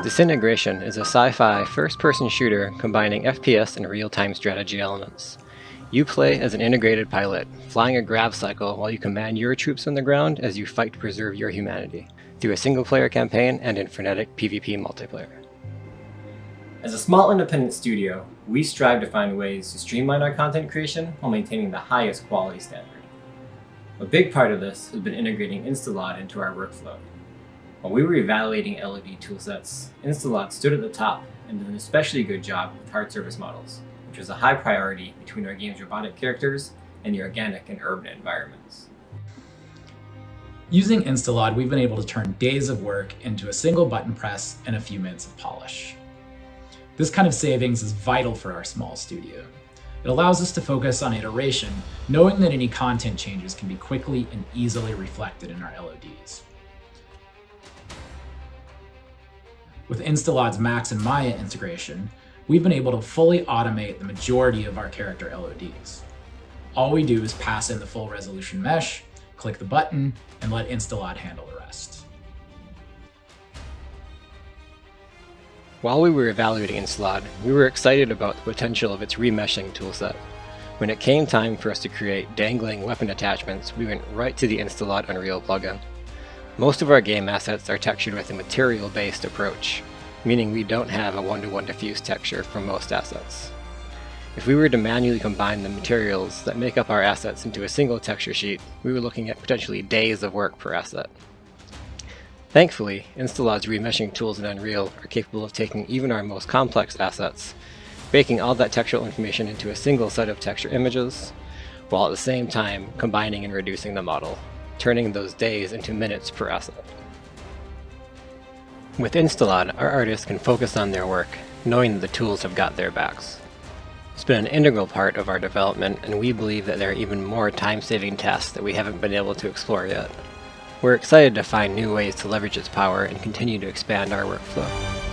Disintegration is a sci-fi first-person shooter combining FPS and real-time strategy elements. You play as an integrated pilot, flying a grav cycle while you command your troops on the ground as you fight to preserve your humanity, through a single-player campaign and in frenetic PvP multiplayer. As a small independent studio, we strive to find ways to streamline our content creation while maintaining the highest quality standard. A big part of this has been integrating InstaLOD into our workflow. While we were evaluating LOD toolsets, InstaLOD stood at the top and did an especially good job with hard surface models, which was a high priority between our game's robotic characters and the organic and urban environments. Using InstaLOD, we've been able to turn days of work into a single button press and a few minutes of polish. This kind of savings is vital for our small studio. It allows us to focus on iteration, knowing that any content changes can be quickly and easily reflected in our LODs. With InstaLOD's Max and Maya integration, we've been able to fully automate the majority of our character LODs. All we do is pass in the full resolution mesh, click the button, and let InstaLOD handle the rest. While we were evaluating InstaLOD, we were excited about the potential of its remeshing toolset. When it came time for us to create dangling weapon attachments, we went right to the InstaLOD Unreal plugin. Most of our game assets are textured with a material-based approach, meaning we don't have a one-to-one diffuse texture for most assets. If we were to manually combine the materials that make up our assets into a single texture sheet, we were looking at potentially days of work per asset. Thankfully, InstaLOD's remeshing tools in Unreal are capable of taking even our most complex assets, baking all that textural information into a single set of texture images, while at the same time combining and reducing the model, turning those days into minutes per asset. With InstaLOD, our artists can focus on their work, knowing that the tools have got their backs. It's been an integral part of our development, and we believe that there are even more time-saving tasks that we haven't been able to explore yet. We're excited to find new ways to leverage its power and continue to expand our workflow.